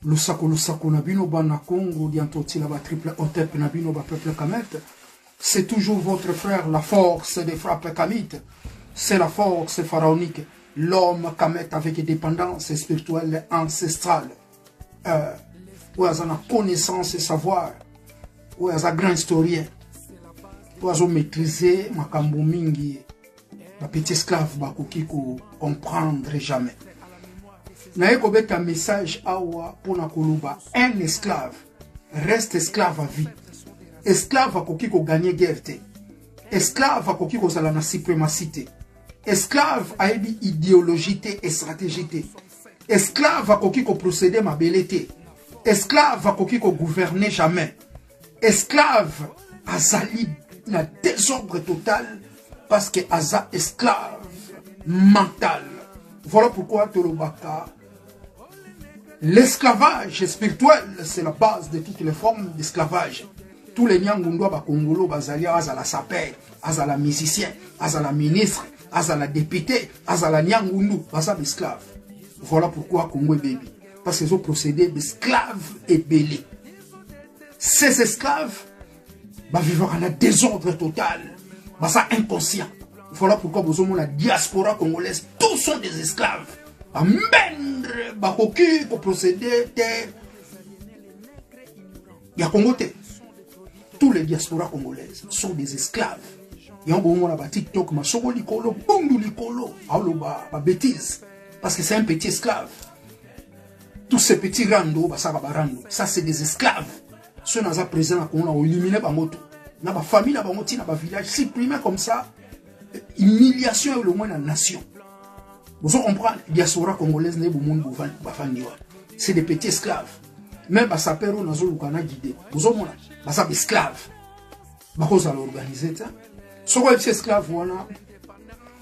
Lusako nabino bana Congo, diantoti la triple otep nabino ba peuple kamete. C'est toujours votre frère, la force des frappes kamites. C'est la force pharaonique. L'homme kamete avec dépendance spirituelle ancestrale. Où il y a connaissance et savoir. Où il y a grand historien. Où il y a maîtrisé makambo mingi. Ma petit esclave bakoki ko comprendre jamais. Naye kobeta message awa pona koluba. Un esclave reste esclave à vie. Esclave akoki ko gagner guerre. Esclave akoki ko zala na suprémacité. Esclave a une idéologie et stratégie. Esclave akoki ko procéder ma belleté. Esclave akoki ko gouverner jamais. Esclave azali na désordre total parce que aza esclave mental. Voilà pourquoi Tolobaka, l'esclavage spirituel, c'est la base de toutes les formes d'esclavage. Tous les Nyangundwa Bakongolo, Bazalia, Azala Saper, Azala musicien, Azala ministre, Azala député, Azala Nyangundu, Bazab esclave. Voilà pourquoi Congo est baby. Parce qu'ils ont procédé d'esclaves et belés. Ces esclaves vivent en un désordre total. Ça inconscient. Voilà pourquoi vous avez la diaspora congolaise, tous sont des esclaves. Mendre, bakoki, pour procéder, il y a Congoté. Tous les diasporas congolaises sont des esclaves. Il y a un moment là, TikTok, ma soro likolo, bundu likolo, ba bêtise. Parce que c'est un petit esclave. Tous ces petits rando, ça c'est des esclaves. Ceux qui sont présents, on a éliminé la moto. Dans la famille, dans le village, supprimé comme ça, humiliation est le moins dans la nation. Vous comprenez, la diaspora congolaise, c'est des petits esclaves. Même si ça perd, on a guidé. Vous comprenez, c'est des esclaves. Vous allez organiser ça. Ce qui est esclave,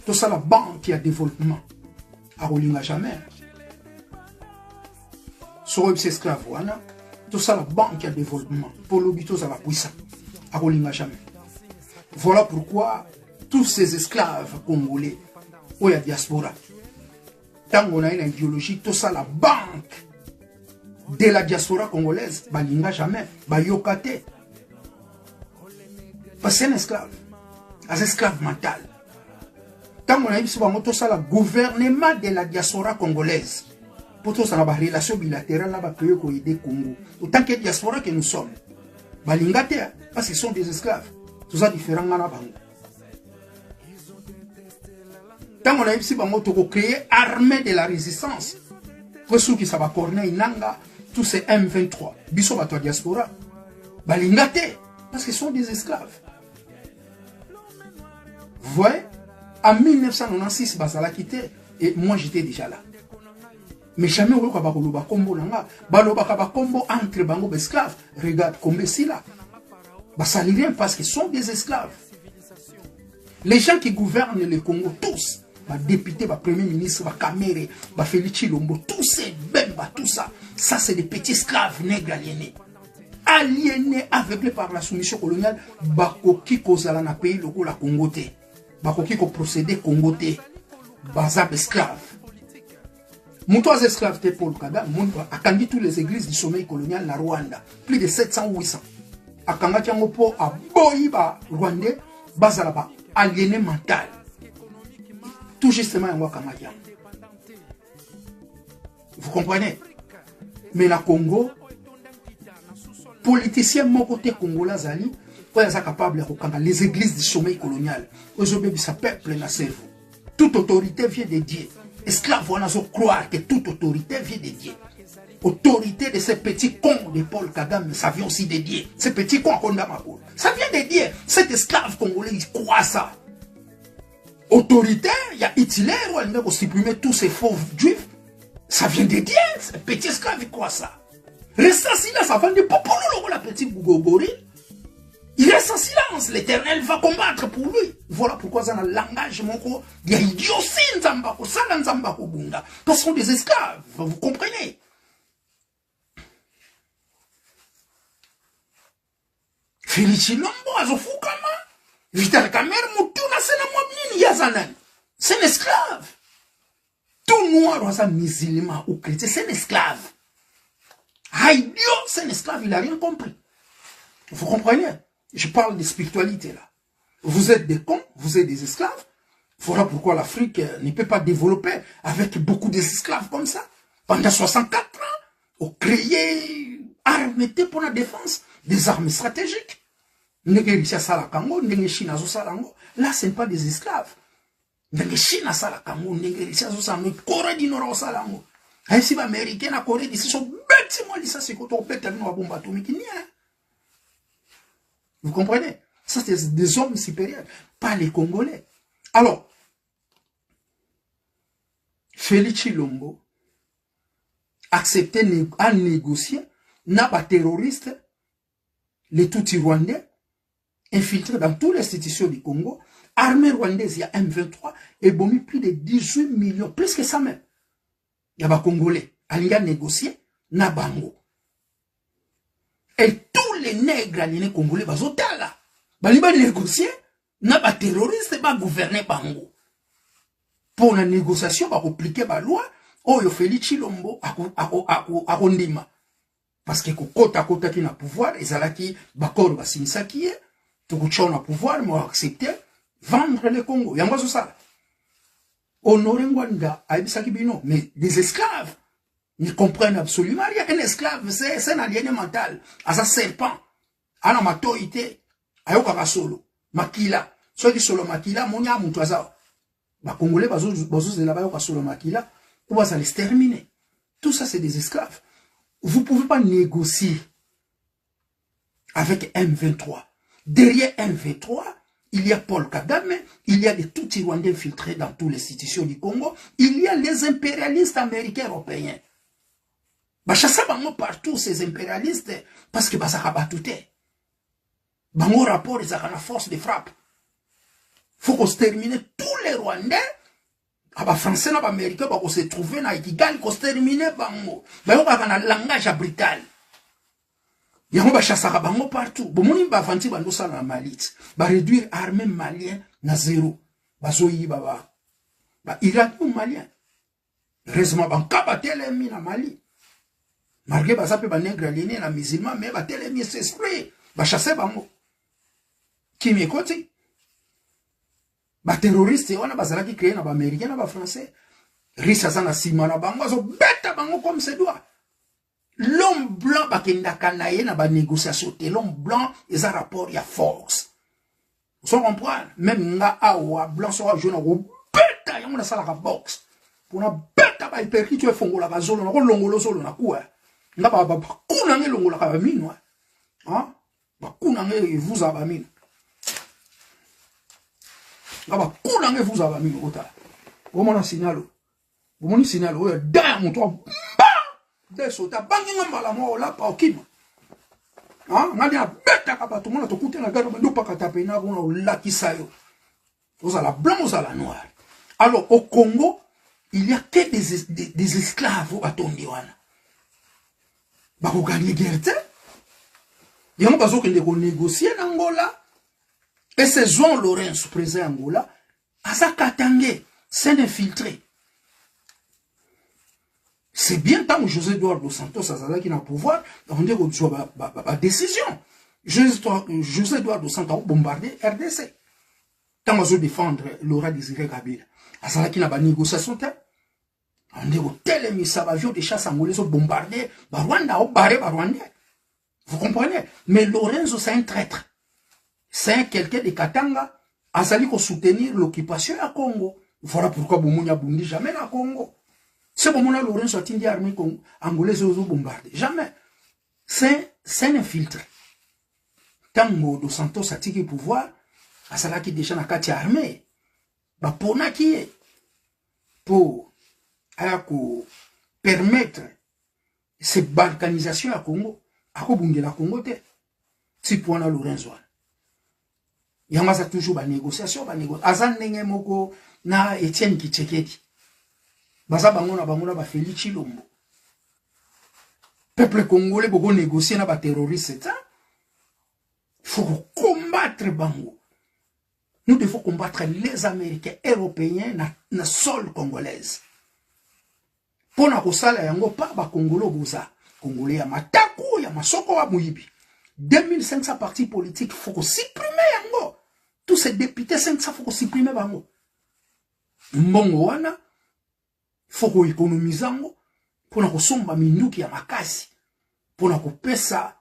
tout ça, la banque qui a développement. À Rolinga jamais. Ce qui est esclave, tout ça, la banque qui a développement. Pour l'obito, à la puissance. À Rolinga jamais. Voilà pourquoi tous ces esclaves congolais, où il y a diaspora, tant qu'on a une idéologie, tout ça, la banque de la diaspora congolaise, balinga jamais, bayokate. Parce que c'est un esclave. Un esclave mental. Tant qu'on a eu tout ça, le gouvernement de la diaspora congolaise, pour tout ça, la relation bilatérale, la aider Congo. Autant que diaspora que nous sommes. Balingate, parce qu'ils sont des esclaves. Tout ça différent dans la banque. Tant qu'on a eu pour créer armée de la résistance, pour ceux qui savent Corneille Nanga, tous ces M23, Bisso Bato diaspora, Balingate, parce qu'ils sont des esclaves. Vous voyez, en 1996, Bazala quitté, et moi j'étais déjà là. Mais jamais on va pas combo nanga, ba combo entre bango esclaves. Regarde comme c'est là. Bah ça n'est rien parce qu'ils sont des esclaves. Les gens qui gouvernent le Congo tous, bah député, bah premier ministre, bah Kamere, bah Félix Chilombo, tous ces bemba, tout ça, ça c'est des petits esclaves nègres aliénés. Aliénés, aveuglés par la soumission coloniale, bah koki kozala na pays logo la Congoté, bah koki ko procédé Congoté, bah zab esclaves. Moutouaz esclaves de Paul Kagame a candidat toutes les églises du sommeil colonial na Rwanda. Plus de 700 ou 800. A candidat pour a boyiba Rwandais, bazalaba aliéné mental. Tout justement en Wakamadia. Vous comprenez? Mais la Congo, politicien mon côté congolais zali, pour être capable de reconnaître les églises du sommeil colonial. Aujourd'hui, ça peuple na cerveau. Toute autorité vient de Dieu. Esclaves, on a croire que toute autorité vient de Dieu. Autorité de ces petits cons de Paul Kagame, ça vient aussi de Dieu. Ces petits cons ça vient de Dieu. Cet esclave congolais, il croit ça. Autorité, il y a Hitler, il a supprimé tous ces faux juifs. Ça vient de Dieu. Ces petits esclaves, ils croient ça. Reste assis là, ça vient de Popolo, la petite Gougogori. Il reste en silence, l'Éternel va combattre pour lui. Voilà pourquoi dans le langage, il y a idiotie, parce qu'ils sont des esclaves, vous comprenez? Félix Chilombo, Azofukama, Vital Kamer, Moutuna, c'est un esclave. Tout noir, musulman ou chrétien, c'est un esclave. Ah, idiot, c'est un esclave, il n'a rien compris. Vous comprenez? Je parle de spiritualité là. Vous êtes des cons, vous êtes des esclaves. Voilà pourquoi l'Afrique ne peut pas développer avec beaucoup d'esclaves comme ça. Pendant 64 ans, on créé armes pour la défense, des armes stratégiques. Là, ce n'est pas des esclaves. Corée du Nord, si les Américains, la Corée d'ici sont bêtes, c'est quand on pète une bombe atomique. Vous comprenez? Ça, c'est des hommes supérieurs, pas les Congolais. Alors, Félix Tshilombo acceptait à négocier, n'a pas terroriste, les Tutsis rwandais, infiltrés dans toutes les institutions du Congo, armée rwandaise, il y a M23, et bon, plus de 18 millions, plus que ça même. Il y a des Congolais, il a négocié, n'a bango. Et tous les nègres aliénés congolais, ils sont là. Ils ont négocié, n'a pas terroriste, ils ont gouverné bango. Pour la négociation, ils ont appliqué la loi, ils ont fait Tshilombo à Rondima. Parce que kota qui n'a pouvoir, ils ont dit, bakor basinisa qui est, tout le pouvoir, mais ont accepté, vendre le Congo. Il y a un ça. Honoré Ngwanda, mais des esclaves ne comprennent absolument rien. Un esclave, c'est un aliéné mental. À sa serpent, à la matoïté, à yoka solo, makila. Soit qui solo makila, monia moutoisa. Les Congolais, ils là-bas, solo makila, on va les terminer. Tout ça, c'est des esclaves. Vous ne pouvez pas négocier avec M23. Derrière M23, il y a Paul Kagame, il y a des Tutsis rwandais infiltrés dans toutes les institutions du Congo, il y a les impérialistes américains européens. Bachassa bango partout ces impérialistes parce que basaka batouté. Bango rapport ils ont la force de frappe. Faut qu'on se termine tous les Rwandais. Aba français na ba américain ba ko se trouver na Kigali qu'on se termine bango. Bango ba na langage brutal. Yango bachassa bango partout. Bomoni ba vanti bando sala malit. Ba réduire armée malien na zéro. Bazoyi ba Irak ou malien. Heureusement ban kabatele mi na Mali. Malgré que ça peut être nègre aliéné, la musulman, mais bah tel est esprit, bah chasser bango. Qui m'écoute? Bah terroriste, on a basala qui créé na ba américain, na ba français. Rissa sana sima na bango, so bête bango comme c'est doit. L'homme blanc bah kenda kanaye na ba négociation, l'homme blanc, ils ont rapport, il y a force. Vous comprenez? Même nga awa blanc sera jaune, on bête, on a ça la boxe. Pour na bête bah hyper qui tu es fongo la bazolo, na longolo solo na quoi. Nga ba kuna nge longola ka mino hein ba kuna nge vous aba mino nga ba kuna nge vous aba mino ota bomona signalo bomoni signalo ya da moto ba de sota bangi ngamba mo la pa okima hein ngadi a beta ka ba tout mona to kutela garo ndo pa kata pe na ko la kisayo la blanc la noir. Alors au Congo il y a que des esclaves au Atondiwana. Bah, vous gagnez guerre, il y a un bateau qui négocier en Angola. Et c'est Jean Lorenzo, président Angola, à sa katangé, c'est infiltré. C'est bien tant que José Eduardo Santos, à qui n'a pouvoir, on dit qu'on soit la décision. José Eduardo Santos a bombardé RDC. Tant que je défendre Laura Désiré Kabila, à ça qui n'a pas négociation, on dit que tel avion de chasse angolais ont bombardé, Rwanda, barré Rwanda. Vous comprenez? Mais Lorenzo, c'est un traître. C'est quelqu'un de Katanga, Azali pour soutenir l'occupation à Congo. Voilà pourquoi Boumounia Bundi jamais à Congo. C'est Boumounia Lorenzo a tindi armée angolaise aux bombardé. Jamais. C'est un infiltré. Tango dos Santos a tiré pouvoir, Azala qui déjà n'a qu'à armée. Bah, pour na qui est? Pour permettre cette balkanisation à Congo, à Kobungela Congo, si pour na Lorenzo. Il y a toujours des négociations, Azan nenge moko na Etienne Kitsekedi. Baza bango na Félix Tshilombo. Peuple congolais beaucoup négocier na ba terroristes. Il faut combattre bango. Nous devons combattre les Américains, Européens na sol congolaise. Pour na kosala yango pa ba Congolo boza. Congolais ya matako ya masoko wa muyibi 2500 partis politiques faut supprimer yango. Tous ces députés 500 faut supprimer bango. Mbongo wana faut économiser yango pour na kosomba minduki ya makasi pour na kopesa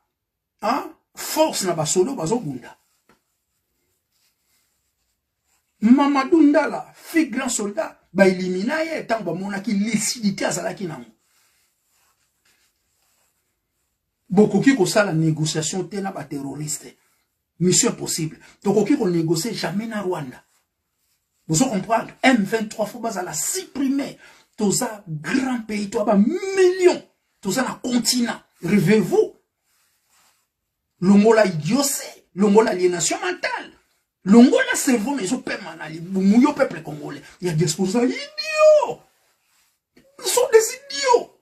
force na basolo bazobunda. Mamadou Ndala, fille grand soldat, ba élimina ye tant ba monaki lucidité azalaki nango. Beaucoup qui ça la négociation tena ba terroriste. Mission impossible. Donc qui qu'on négocie jamais na Rwanda. Vous comprenez M23 faut pas la supprimer. Tout ça grand pays, toi ba millions. Tout ça na continent. Rêvez-vous. Longola idiotie, longola aliénation mentale. Longola cerveau mais je peux manali, mouyo peuple congolais. Il y a des exposants idiots. Ils sont des idiots.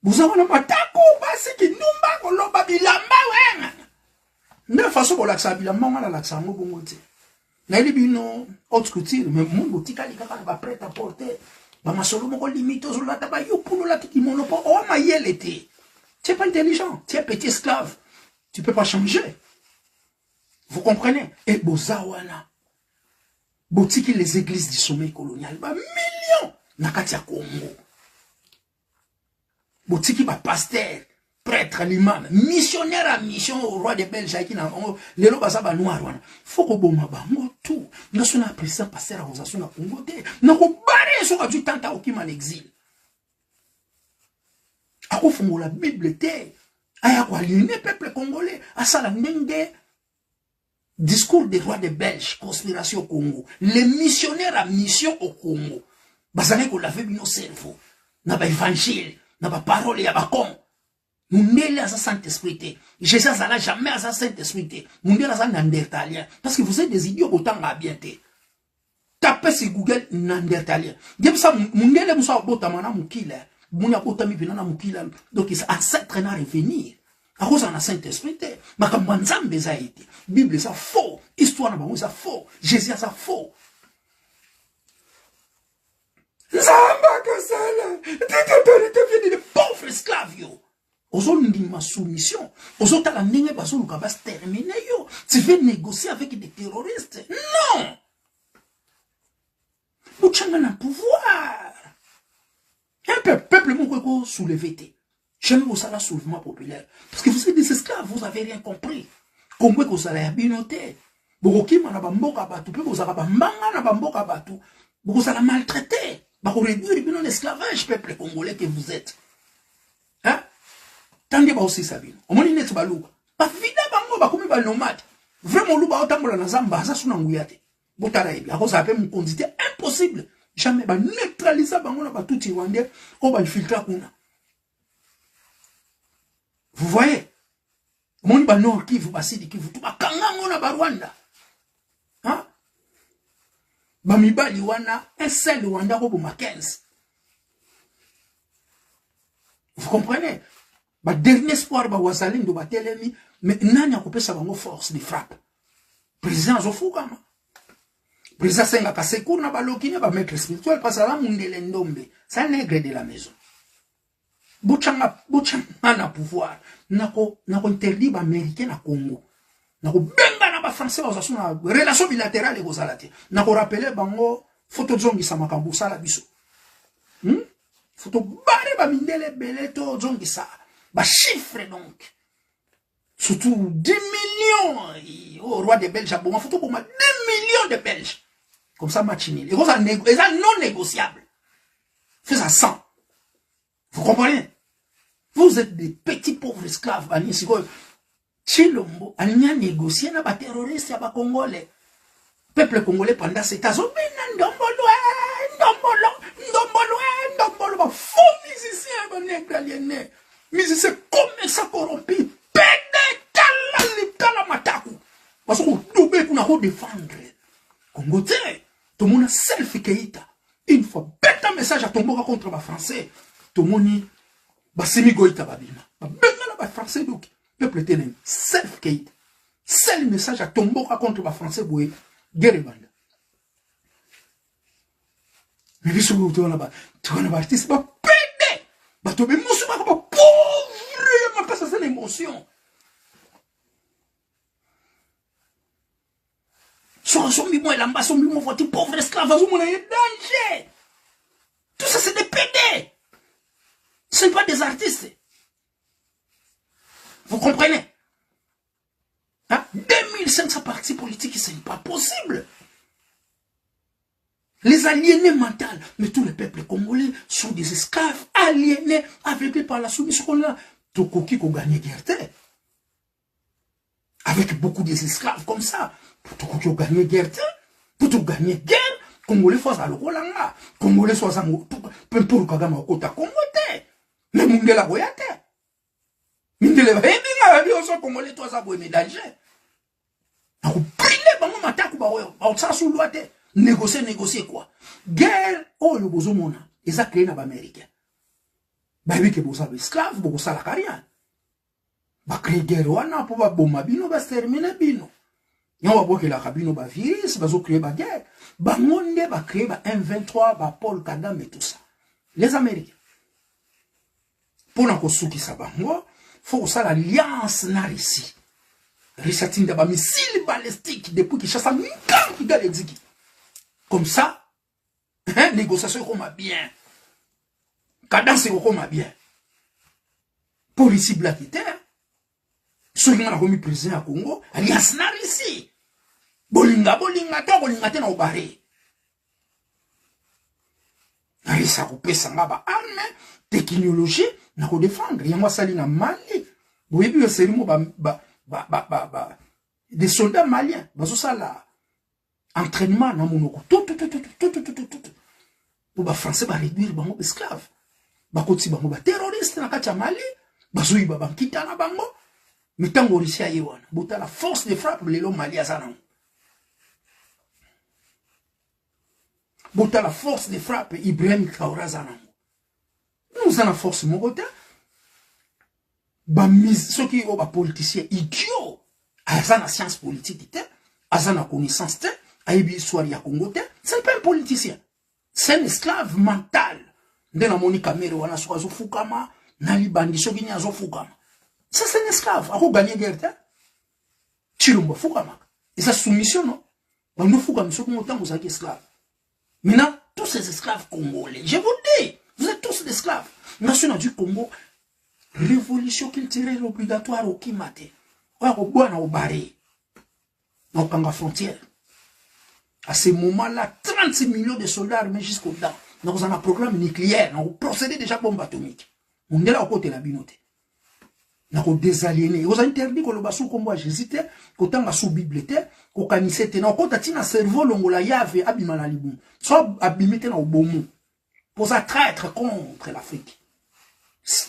Vous avez un matako, c'est qui nous bat loba bilamba ouais. De façon pour l'accent bilamba on a l'accent au bon côté. Na ili bino haute couture mais mon botika li kaka ba prêt à porter. Ba masolo moko limite sur la taba yo pour la tiki monopo oh ma yelete. Tu es pas intelligent, tu es petit esclave. Tu peux pas changer. Vous comprenez? Et Bozawana, Botiki les églises du sommet colonial, bah millions, Nakatia Congo. Botiki ba pasteur, prêtre, l'imam, missionnaire à mission au roi des Belges, qui n'a les lobes à noir. Faut que Boma bango tout. Nous sommes président pasteur à Rosation à Congo. Nous sommes barrés sur du temps à Okim en exil. À quoi font la Bible té? À quoi aliéner peuple congolais? À ça la nenge. Discours des rois des Belges, conspiration au Congo. Les missionnaires à mission au Congo. Bazane qu'on l'avait mis nos cerveaux. N'a pas évangile, n'a pas parole, y'a pas con. Nous n'allons à sa Saint-Esprit. Jésus n'a jamais à sa Saint-Esprit. Nous n'allons à sa Nandertalien. Parce que vous êtes des idiots autant à bien. Tapez sur Google Nandertalien. Dieu ça, nous n'allons pas à Botamana Moukila. Nous n'allons pas à Moukila. Donc, il s'accède à revenir. À cause de la Saint-Esprit, ma campagne ça a été. Bible ça faux, histoire na ça faux, Jésus ça faux. Zamba que ça là, tu de pauvres esclaves yo. Aujourd'hui ma soumission, aujourd'hui la nenge baso luka va se terminer yo. Tu veux négocier avec des terroristes? Non. Vous changez le pouvoir. Un peuple mon soulevé. Jamais vous savez soulèvement populaire. Parce que vous êtes des esclaves, vous n'avez rien compris. Comment vous allez habiter? Vous allez maltraiter. Vous allez réduire l'esclavage, peuple congolais que vous êtes. Hein? Tant que vous aussi savez. Au moins, il n'est pas loup. Pas vide, vous allez nomade. Vraiment, vous allez vous allez zamba, ça sous l'angouillate. Vous allez vous avez une quantité impossible. Jamais, vous neutraliser, vous allez tout Rwandais, vous allez filtrer. Vous voyez? Mon ba nord Kivu basidi Kivu tu bakanga na Rwanda. Hein? Ba mibali wana un seul Rwanda ko boma 15. Vous comprenez? Ba dernier espoir ba wazalendo ba telemi mais nani akopesa bango force de frappe. Président Zofukama. Président Senga Kasekour na ba lokine ba maître spirituel parce que la mundele ndombe, c'est un nègre de la maison. Bochanga na pouvoir nako interdit ba américain na Congo nako benga na ba français bazassu na relation bilatérale ko zalati nako rappeler bango photo zongi sa makambu sala biso photo bare ba mindele beleto zongi sa ba chiffre donc surtout 10 millions au roi des Belges bon photo pour 2 millions de Belges comme ça machinil et ça non négociable fais ça 100. Vous comprenez? Vous êtes des petits pauvres esclaves. Chilombo, Alnia négocié na ba terroriste ya ba Congolais. Peuple congolais pendant cet âge, ndombolo, ba faux musicien, ba nègre aliéné. Musicien comme ça corrompu. Pede kala mataku. Parce qu'on doube pour nous défendre. Congo tout le monde self keita. Une fois, bête un message à Tomboka contre les Français. Tout le monde basemi goïta babima. Benga na français donc peuple tenen self keita. Seul message à Tomboka contre les Français boy guerre banda. Mais biso tu on a artiste ba pede. Ba to be musu ba pauvre émotion. Pauvre esclave, danger. Tout ça, c'est des PD. Ce n'est pas des artistes. Vous comprenez? Hein? 2500 partis politiques, ce n'est pas possible. Les aliénés mentaux, mais tous les peuples congolais sont des esclaves aliénés, aveuglés par la soumission qu'on a. Tokoki qu'on gagne guerre. Avec beaucoup d'esclaves comme ça. Pour Tokoki qu'on gagne guerre. Pour tout gagner guerre, Congolais faut ça le Rolanga. Congolais soit ça pour Kagame au côté Congolais. Mais Mundela Boyate. Mundela Boyate, bien Congolais toi ça boye danger. On brûle bango mataku ba on ça sous loi négocier quoi. Guerre oh le bozo mona, ils a créé na ba américain. Ba oui que boza esclave, boza la carrière. Ba créer guerre wana pour ba bomba bino ba terminer bino. Yon va voir que la cabine va virus, va créer la guerre. Ba monde va créer ba M23, ba Paul Kagame et tout ça. Les Américains. Pour qu'on souki ça bango, faut que ça l'alliance na ici. Risatine ba missile balistique depuis qu'il chasse un camp qui gagne exécuter. Comme ça, hein, négociation comme bien. Cadence comme bien. Police blackité. Ceux qui ont remis président à Congo, alliance na ici. Bolinga te na obare. Arisa kopesa nga ba arme, technologie, na ko défendre. Yango sali na Mali. Vous avez c'est des soldats maliens. Bazo sala entraînement na monoko. Tout. Pour ba français ba réduire bango esclave. Ba koti bango ba terroriste na kati ya Mali. Bazo iba ba kita na bango. Mitango risia yewana. Bota la force de frappe lelo Mali azana. Bota la force de frappe Ibrahim Traoré Zanango. Nous avons la force Mogota. Ceux qui ont des politiciens idiots, ils ont la science politique, ils ont la connaissance, ils ont l'histoire ya Congo. Ce n'est pas un politicien. C'est un esclave mental. Dans la Monica Mero, on a soazo Fukama, Nali Bandi, Sogini Azo Fukama. Ça, c'est un esclave. A gagné guerre. Chilumba Fukama. Et sa soumission, non? Nous Fukama, ceux qui ont autant, vous êtes esclaves. Maintenant, tous ces esclaves congolais, je vous dis, vous êtes tous des esclaves. Nation du Congo, révolution culturelle obligatoire au Kimate. Au Boana au Baré. Au Kanga frontière. À ce moment-là, 36 millions de soldats armés jusqu'au dents. Nous avons un programme nucléaire, nous avons procédé déjà bombe atomique. On est là au côté de la binote. Nous avons désaliéné. Nous avons interdit que le bassou combat j'hésitais, qu'autant la sous-bibliothèque, qu'au canisette, nous avons un cerveau longola yave abimana libou. Soit abimité dans le bon pour ça traître contre l'Afrique.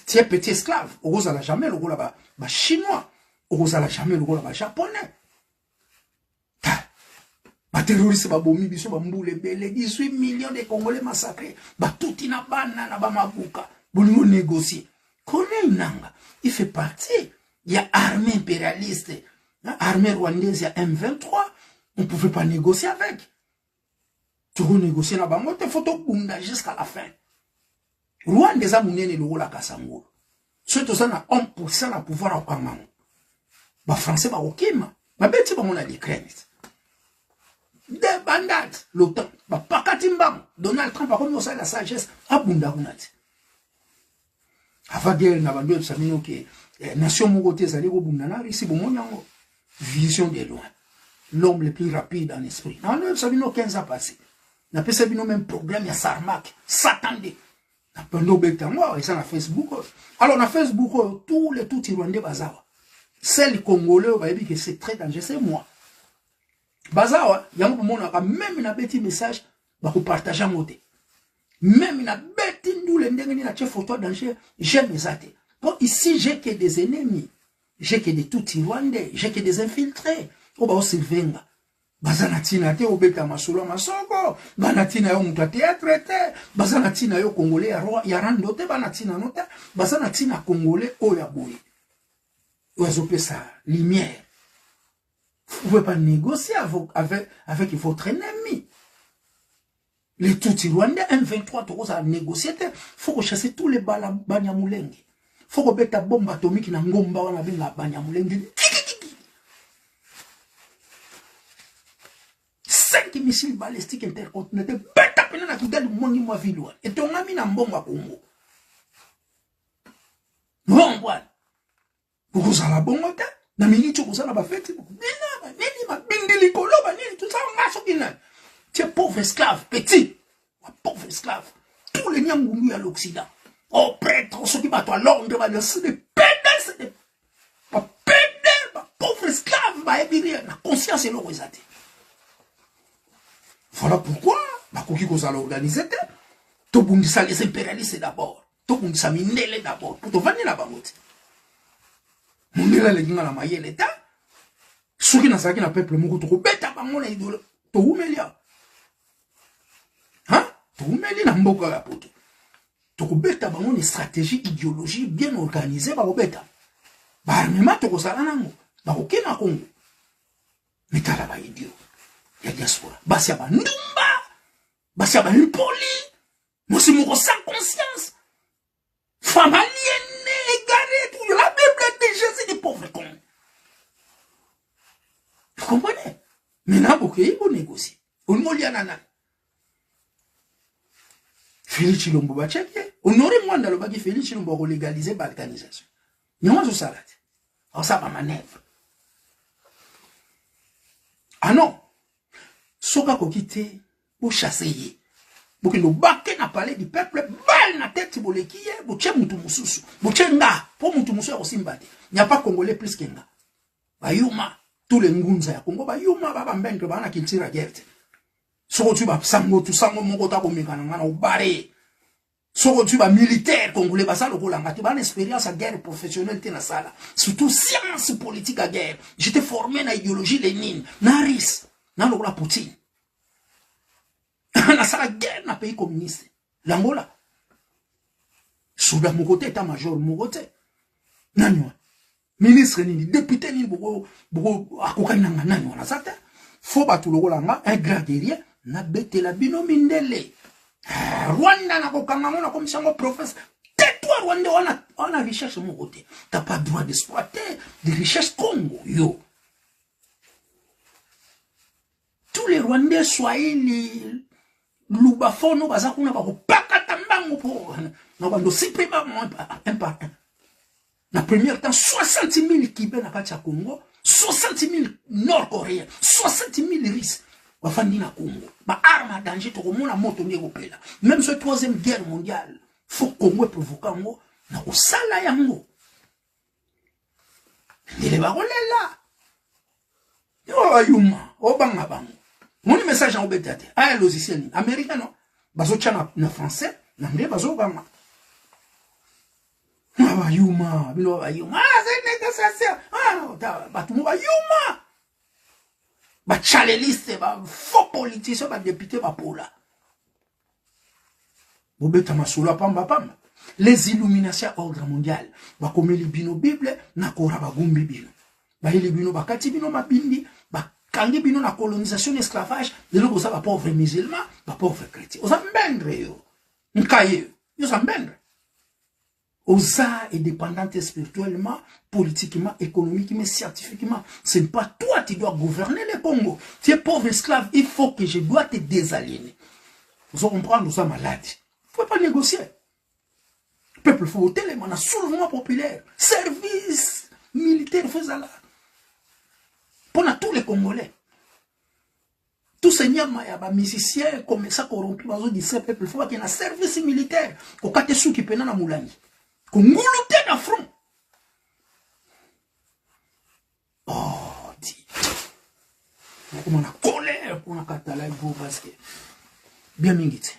Tu es petit esclave. Au la jamais le rôle là-bas, chinois. Au la jamais le rôle là-bas, japonais. Ba terroriste ba bomi biso ba mboule belé 18 millions de Congolais massacrés. Ba tout ina bana na ba mabuka. Bolingo négocier. Connaît nanga. Il fait partie. Il y a armée impérialiste, armée rwandaise, il y a M23. On ne pouvait pas négocier avec. Tu veux négocier na bango, te photo bunda jusqu'à la fin. Rwanda za munene lo la kasango. Surtout ça na 1% na pouvoir au Kamang. Ba français ba okima. Ba beti ba mona l'Ukraine. Des bandades, l'OTAN, Donald Trump a remis la sagesse à Bundagunati. Avant guerre, n'a pas de samino que nation mogoté zali go bundana ici bon monyango vision de loin. L'homme le plus rapide en esprit. N'a pas samino 15 ans passé. N'a pas samino même programme ya Sarmak, s'attendait. N'a pas no betango et ça na Facebook. Alors na Facebook tous les tout Rwandais bazawa. Celle congolais va dire que c'est très dangereux, c'est moi. Bazawa, yango monaka même na beti message ba ko partager ngote. Même na beti ndule ndenge na chef photo danger, j'aime ezate. Bon ici j'ai que des ennemis, j'ai que des tout Rwandais, j'ai que des infiltrés. O ba o silvenga. Bazana tina te obeta masolo masoko, banatina yo muta théâtre te, bazana tina yo congolais ya rando te banatina nota, bazana tina congolais o ya boye. Ozo pesa lumière. Vous ne pouvez pas négocier avec votre ennemi. Les Tutsi Rwandais, M23, tu as négocié. Il faut chasser tous les Banyamulenge. faut que beta bombe atomique na ngomba wana benga banya mulenge 5 missiles balistiques intercontinentaux beta pena na kidali mongi mwa vilwa et tongami na mbongo Congo non voilà kuzala bongo te na mingi kuzala ba fête bina nini ma bindili koloba nini tout ça ngaso kina tu es pauvre esclave petit pauvre esclave tous les nyangungu à l'Occident oh prêtre ceux qui battent à Londres va c'est des pédales c'est des pas pédales pauvre esclave va évirer la conscience et l'orisate voilà pourquoi ba koki kozala organiser te to bundisa les impérialistes d'abord to bundisa minele d'abord pour to vendre la bangote Mundela le ginga la maye l'État. Ceux qui n'ont pas peuple moko to beta bango na idole. To umelia. Hein? To umeli na mboka ya poto. To beta bango une stratégie idéologie bien organisée ba beta. Ba armement to ko sala nango. Ba ko kema Congo. Mitala ba idio. Ya diaspora. Basi ba ndumba. Basi ba impoli. Mosi moko sans conscience. Femme aliénée, égarée, tout. La Bible dit Jésus des pauvres cons. Vous comprenez? Maintenant, vous négocier. On m'a dit à Nana. Félix Chilombo va checker. On aurait moins dans le bas de Félix Chilombo pour légaliser la balkanisation. Mais moi, je sais ça. Alors, ça va manœuvre. Ah non. Soka kokite, pour chasser. Pour que nous baquets n'a parlé du peuple, balle na tête pour les qui est, pour tche moutou moussousou. Pour tche nga, pour moutou moussou aussi mbate. Il n'y a pas Congolais plus que nga. Ba yuma, tous les ngunza ya Congo, ba yuma, ba mbenge, ba na kilti la guerre. Soko tu ba sango, tu sango mongo ta komeka na ou baré. Soko tu ba militaire Congolais, ba sa loko langati, ba expérience à guerre professionnelle te na sala. Surtout science politique à guerre. J'étais formé na idéologie Lénine, na RIS, na loko la Poutine. On a ça la guerre dans le pays communiste. L'Angola. Soudan, mon côté, état-major, mon côté. Nanyo. Ministre, député, nanyo. Faut pas tout le monde, un grand guerrier, n'a bêté la binomindele. Rwanda, n'a pas de commission professeur. Tais-toi, Rwanda, on a recherche mon côté. T'as pas le droit d'exploiter des richesses Congo, yo. Tous les Rwandais, soyez les. Lubafono bazakuna ba kopakata mbango po na bando siprima un par un. La première temps 60 000 Kibé na kati ya Congo, 60 000 Nord-Coréens, 60 000 Russes bafandi na Congo. Ba arme à danger to komona moto ndeko pela. Même ce troisième guerre mondiale, faut Congo provoquer ngo na kosala yango. Ndele ba kolela. Yo yuma, obanga bango. Mon message en obétate. Ah, logiciel américain, non? Bazo tchana na français, n'anglais, bazo bama. Ah, yuma, bilo yuma. Ah, c'est négociation. Ah, batumo ba yuma. Ba chaleliste, ba faux politicien, ba député, ba pola. Bobeta masula pamba pamba. Les illuminations ordre mondial. Ba komeli bino Bible, na kora ba gumbi bino. Ba ili bino ba kati bino mabindi, ba kangi bino na colonisation esclavage, de l'autre ça va pauvre musulman, va pauvre chrétien. Osa mbendre yo. Nkaye yo sa mbendre. Osa est dépendante spirituellement, politiquement, économiquement, scientifiquement. Ce n'est pas toi qui dois gouverner le Congo. Tu es pauvre esclave, il faut que je dois te désaliéner. Vous comprenez, nous sommes malades. Il ne faut pas négocier. Le peuple faut voter les manas, soulèvement populaire, service militaire, faisant là. Pour tous les Congolais. Tous ces musiciens, comme ça, corrompus, ils disent peuple, il faut qu'il y ait un service militaire. Qu'on ait des sous qui peinent dans Moulani. Qu'on mouloute dans le front. Oh, dit. On a colère pour la catalogue, parce que. Bien, mingite.